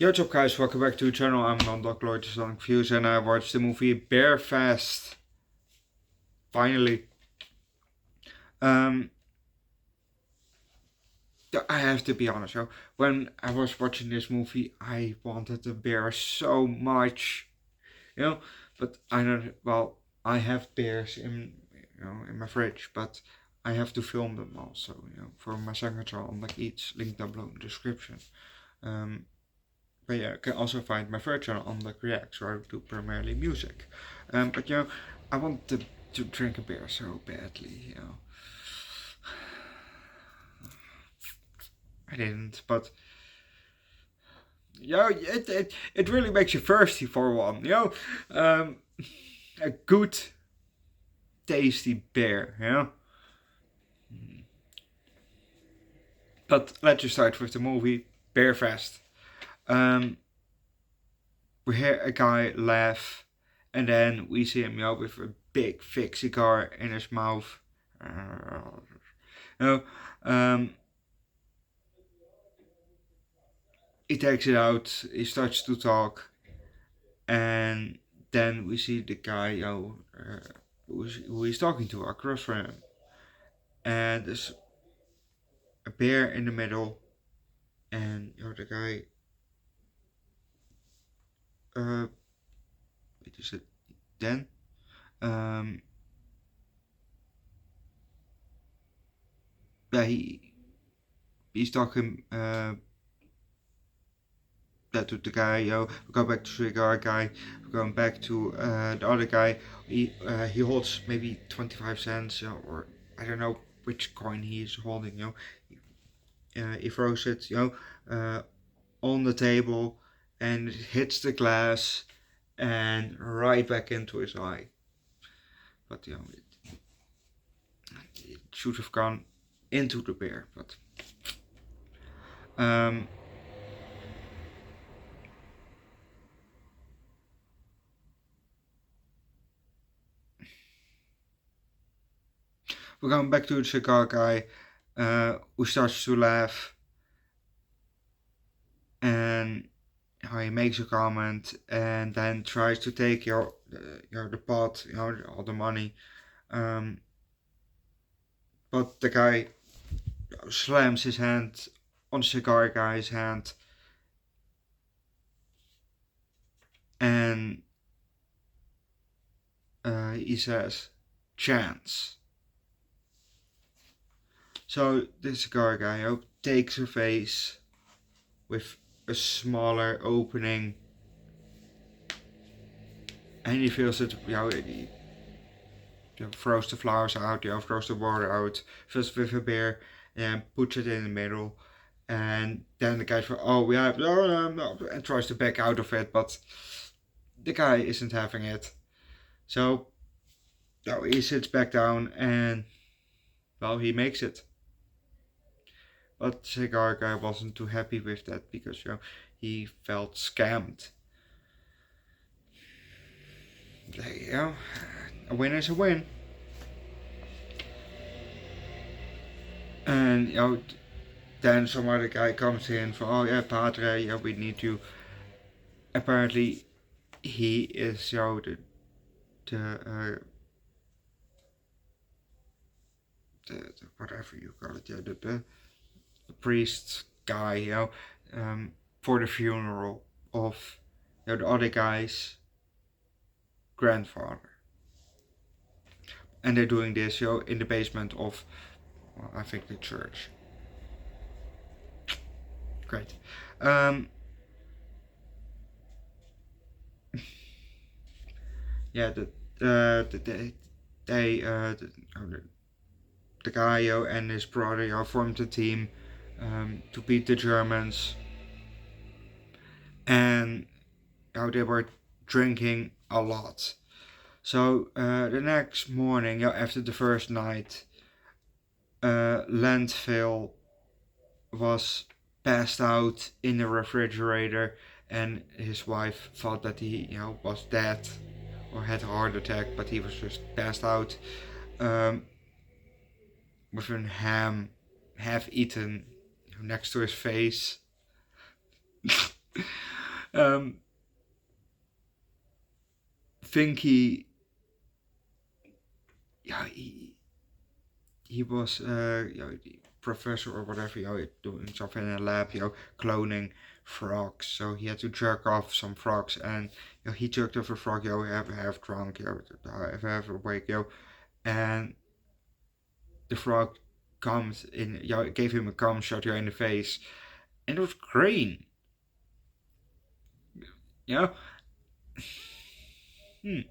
Yo, what's up guys, welcome back to the channel. I'm Underdog Reacts and I watched the movie Beerfest. Finally. I have to be honest, when I was watching this movie, I wanted a beer so much, but I don't, I have beers in my fridge, but I have to film them also, for my second channel, Underdog Eats, link down below in the description. But yeah, you can also find my third channel on Underdog Reacts, where I do primarily music. But I want to drink a beer so badly, I didn't, but it really makes you thirsty for one, a good, tasty beer, But let's just start with the movie Beerfest. We hear a guy laugh, and then we see him with a big thick cigar in his mouth. He takes it out, he starts to talk, and then we see the guy who he's talking to across from him. And there's a bear in the middle, and the guy what is it then? Yeah, he's talking to the guy, we go back to the cigar guy, we're going back to the other guy. He holds maybe 25 cents, or I don't know which coin he's holding, he throws it, on the table, and it hits the glass and right back into his eye. But it should have gone into the beer, but we're going back to the cigar guy, who starts to laugh, and he makes a comment, and then tries to take the pot, all the money, but the guy slams his hand on the cigar guy's hand, and he says, "Chance." So the cigar guy takes a vase with a smaller opening, and he fills it, he throws the flowers out, throws the water out, fills it with a beer, and puts it in the middle. And then the guy's like, "Oh yeah, no," and tries to back out of it, but the guy isn't having it. So he sits back down, and he makes it. But the cigar guy wasn't too happy with that, because he felt scammed. A win is a win. And then some other guy comes in for, "Oh yeah, Padre, we need you." Apparently he is the whatever you call it, the priest guy, for the funeral of the other guy's grandfather. And they're doing this in the basement of, I think, the church. Great. Yeah, the guy and his brother formed a team to beat the Germans, and they were drinking a lot. So the next morning, after the first night, Landfill was passed out in the refrigerator, and his wife thought that he was dead or had a heart attack, but he was just passed out, with a ham half eaten next to his face. um, think yeah, he was professor or whatever, doing something in a lab, cloning frogs. So he had to jerk off some frogs, and he jerked off a frog, half drunk, half awake, and the frog comes in, it gave him a cum shot in the face, and it was green, you know. Hmm.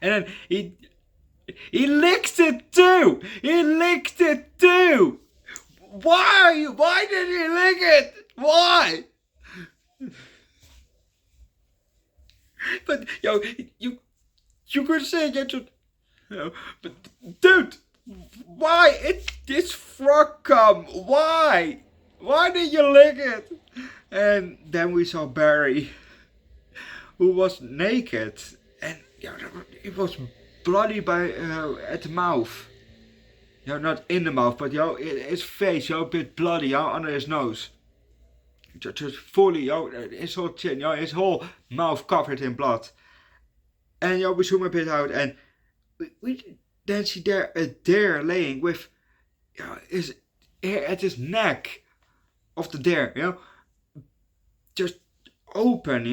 And then he licked it too. He licked it too. Why? Why did he lick it? Why? But you could say that but dude, why? It's frog cum. Why? Why did you lick it? And then we saw Barry, who was naked, and it was bloody by at the mouth. Not in the mouth, but his face, a bit bloody, under his nose. Just fully, his whole chin, his whole mouth covered in blood. And we zoom a bit out, and we then see there a deer laying with his hair at his neck of the deer, just open,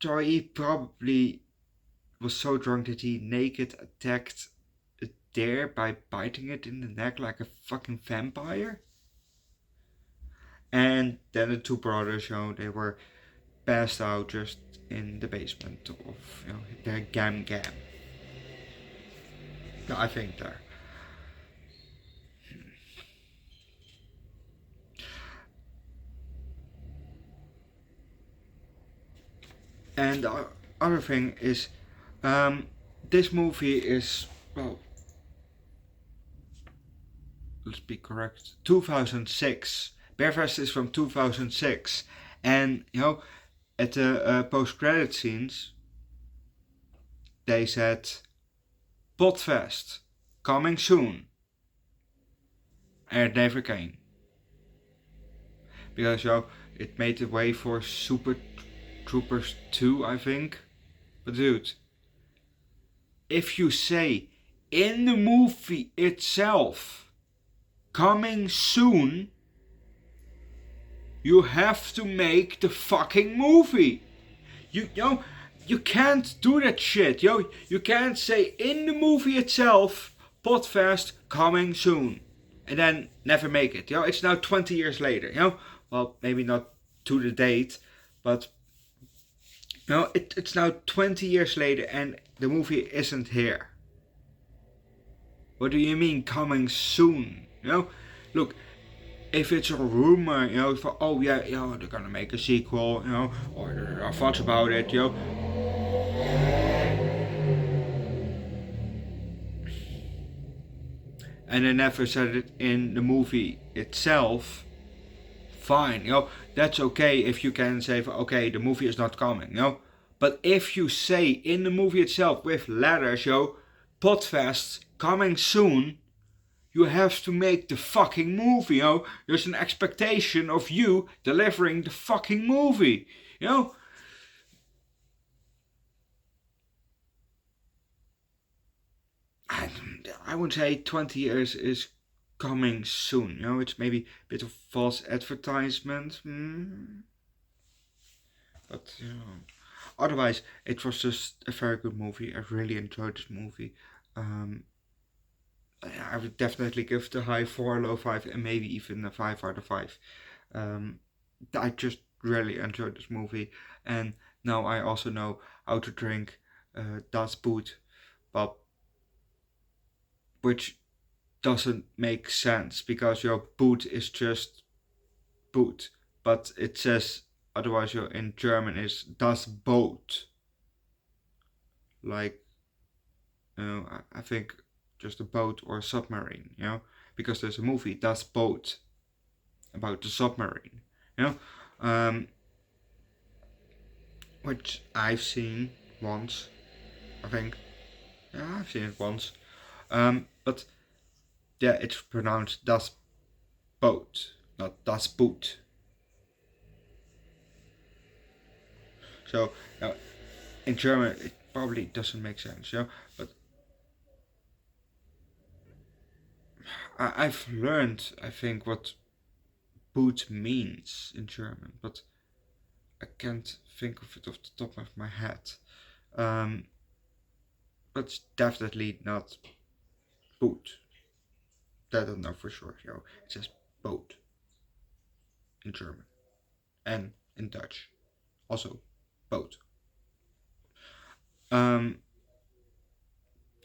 So he probably was so drunk that he naked attacked a deer by biting it in the neck like a fucking vampire. And then the two brothers, they were passed out just in the basement of their gam. I think there. And the other thing is, this movie is, well, let's be correct, 2006. Beerfest is from 2006. And, at the post-credit scenes, they said, Podfest, coming soon. And it never came. Because, it made the way for Super Troopers 2, I think. But dude, if you say in the movie itself, coming soon, you have to make the fucking movie. You can't do that shit. You can't say in the movie itself, Podfest coming soon, and then never make it. It's now 20 years later. Well, maybe not to the date, but it's now 20 years later and the movie isn't here. What do you mean coming soon? Look, if it's a rumor, for they're gonna make a sequel, or there are thoughts about it, and they never said it in the movie itself, fine, that's okay if you can say, okay, the movie is not coming, but if you say in the movie itself with letters, Podfest coming soon, you have to make the fucking movie, There's an expectation of you delivering the fucking movie, I would say 20 years is coming soon, It's maybe a bit of false advertisement, but, otherwise, it was just a very good movie. I really enjoyed this movie. I would definitely give it a high 4, low 5, and maybe even a 5 out of 5. I just really enjoyed this movie, and now I also know how to drink Das Boot, but which doesn't make sense because your boot is just boot, but it says otherwise in German is Das Boot, like I think just a boat or a submarine, because there's a movie Das Boot about the submarine, which I've seen once, I think. Yeah, I've seen it once, but yeah, it's pronounced Das Boot, not Das Boot. So in German it probably doesn't make sense, but I've learned, I think, what boot means in German, but I can't think of it off the top of my head. But it's definitely not boot. That I don't know for sure. It says boat in German and in Dutch, also boat. The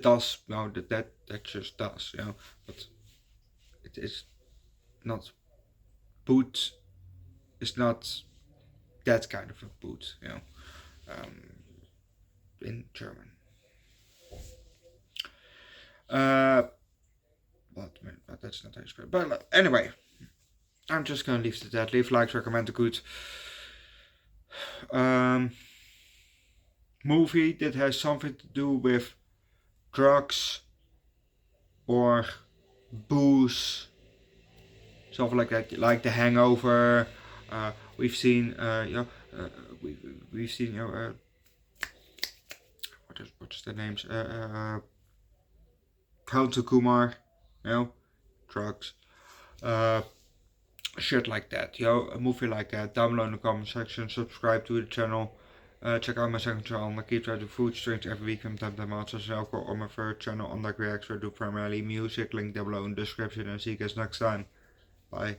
das, that just does, but it is not boot. It's not that kind of a boot, in German. But that's not how you spell it. But anyway, I'm just gonna leave it at that. Leave likes, recommend a good movie that has something to do with drugs or booze, something like that, like The Hangover. We've seen, we've seen, what's the names? Count Kumar, drugs, shit like that, a movie like that. Down below in the comment section, subscribe to the channel. Check out my second channel, Underdog Eats, food streams every week from time to time. Also, on my third channel, Underdog Reacts, where I do primarily music. Link down below in the description, and see you guys next time. Bye.